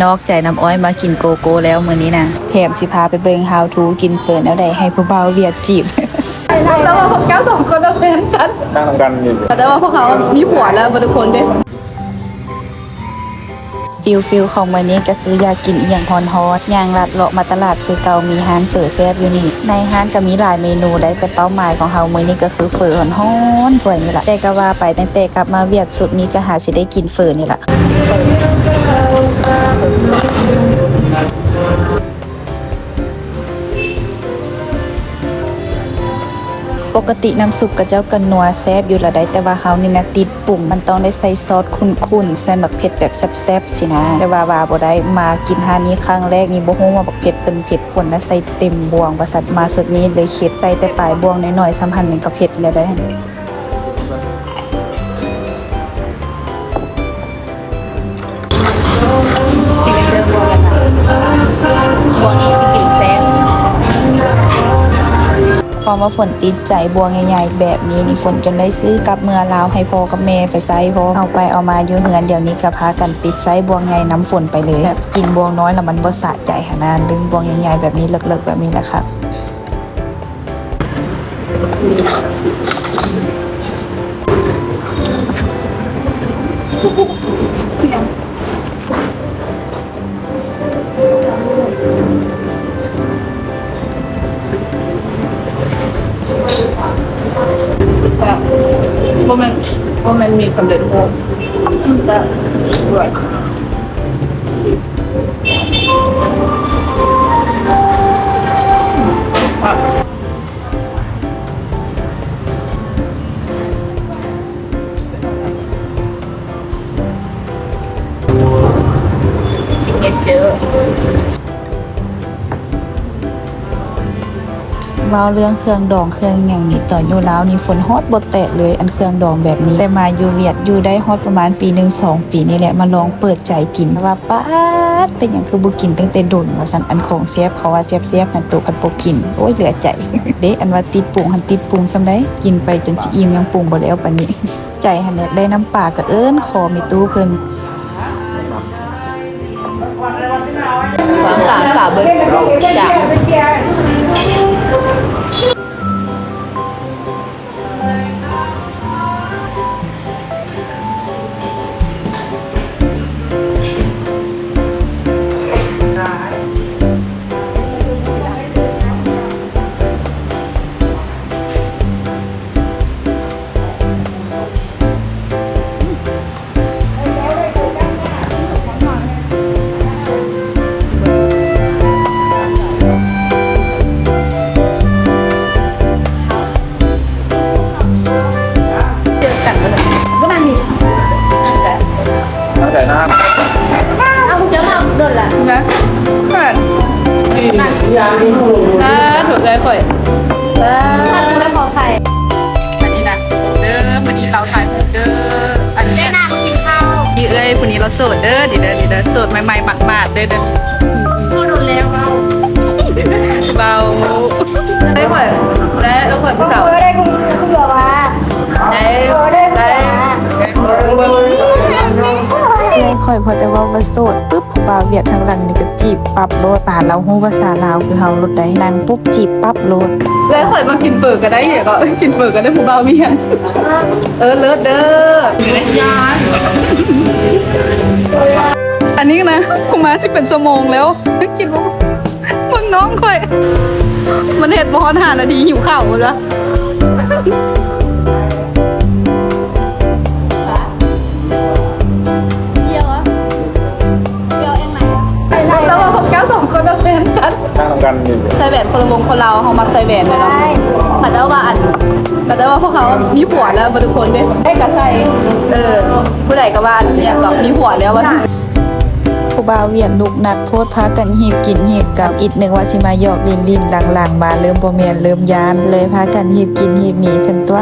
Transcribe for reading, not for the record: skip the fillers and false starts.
นอกใจน้ำอ้อยมากินโกโก้แล้วมื้อนี้นะแถมสิพาไปเบิ่ง how to กินเฟิร์นแล้วได้ให้ผู้บ่าวเวียดจีบแต่ว่าพวกแก้วสองคนเราเป็นกัน ตั้งทำกันอยู่ แต่ว่าพวกเขามีผัวแล้วทุกคนด้วย ฟิลของมื้อนี้ก็คืออยากกินอีหยังฮอนๆย่างลัดเลาะมาตลาดคือเก่ามีร้านเฝอแซ่บอยู่นี่ในร้านก็มีหลายเมนูได้แต่เป้าหมายของเฮามื้อนี้ก็คือเฝอฮ้อนๆถ้วยนี่ล่ะแต่ก็ว่าไปตั้งแต่กลับมาเวียดสุดนี้ก็หาสิได้กินเฝอนี่ล่ะปกติน้ำซุปกับเจ้ากันนัวแซ่บอยู่ละได้แต่ว่าเฮานี่นะติดปุ่มมันต้องได้ใส่ซอสขุ่นๆใส่บักเผ็ดแบบแซ่บๆสินะแต่ว่าบ่ได้มากินหานี้ครั้งแรกนี่บ่ฮู้ว่าบักเผ็ดเป็นเผ็ดฝนนะใส่เต็มบวงว่าซั่นมาสุดนี้เลยเข็ดใส่แต่ปลายบวงน้อยๆสัมพันธ์นึงก็เผ็ดแล้วได้กินเจอบวงแล้วค่ะบวงนี้กินแซ่บความว่าฝนติดใจบัวใหญ่ๆแบบนี้นี่ฝนจนได้ซื้อกับเมื่อลาวให้พ่อกับแม่ไปไซเพราะเอาไปเอามาอยู่เฮือนเดี๋ยวนี้ก็พากันติดไซบัวใหญ่น้ำฝนไปเลยแบบกินบัวน้อยแล้วมันบ่สะใจหานานดึงบัวใหญ่ๆแบบนี้เลิกๆแบบนี้แหละค่ะว่ามันมีสำเร็จรูปแต่ด้วยซิกเนเจอร์ว้าวเรื่องเครื่องดองเครื่องอย่างนี้ตอนอยู่ลาวนี่ฝนฮอตบ่แตะเลยอันเครื่องดองแบบนี้แต่มาอยู่เวียดอยู่ได้ฮอตประมาณปีนึง2 ปีนี่แหละมาลองเปิดใจกินว่าป๊าดเป็นอย่างคือบ่กินตั้งแต่ดนว่าซั่นอันของแซ่บเขาว่าแซ่บๆนั่นตัวพัดบ่กินโอ้ยเหลือใจเด้อันว่าติดปรุงหันติดปรุงซำได้กินไปจนสิอิ่มยังปรุงบ่แล้วปานนี้ใจหันอยากได้น้ำปลาก็เอิ้นขอมีตู้เพิ่นความฝาเบิร์ดจากตั้งแต่หน้าเอาเจ้ามาโดนละนะเพื่อนนั่นถูกใจข่อยแล้วขอไข่อันนี้นะเด้อวันนี้เราถ่ายเด้ออันนี้น่ากินข้าวดีเอ้ยวันนี้เราโสดเด้อดีเด้อโสดใหม่ๆหมาดๆเด้อพูดโดนแล้วเบาได้ข่อยได้ข่อยผู้เก่าได้กูเบื่อว่าเลยค่อยพอแต่ว่าโสดปุ๊บผู้บ่าวเวียดทางหลังนี่ก็จีบปั๊บโลดป่านเราฮู้ภาษาลาวคือเฮาโลดได้นางปุ๊บจีบปั๊บโลดแล้วข่อยมากินเปิดกันได้เหรอก็กินเปิดกันได้ผู้บ่าวเวียดเลิศเด้ออยานอันนี้นะกูมาสิเป็นชั่วโมงแล้วกินมึงน้องข่อยมันเห็ดบอลหานาทีหิวข้าวแล้วแล้วว่าพวกแก้วสองคนเราเป็นกัน ตั้งทำกันอยู่ ใส่แหวนคนละวงคนเราเขามักใส่แหวนเลยเนาะแต่ว่าพวกเขามีผัวแล้วทุกคนด้วยได้กับใส่ผู้ใดก็ว่าอย่างกับมีผัวแล้วว่าผู้บ่าวเวียดลุกนักโพดพากันหีบกินหีบกับอีกหนึ่งว่าสิมาหยอกลินหลังๆมาเริ่มบ่แม่นเริ่มยานเลยพากันหีบกินหีบหนีฉันตัว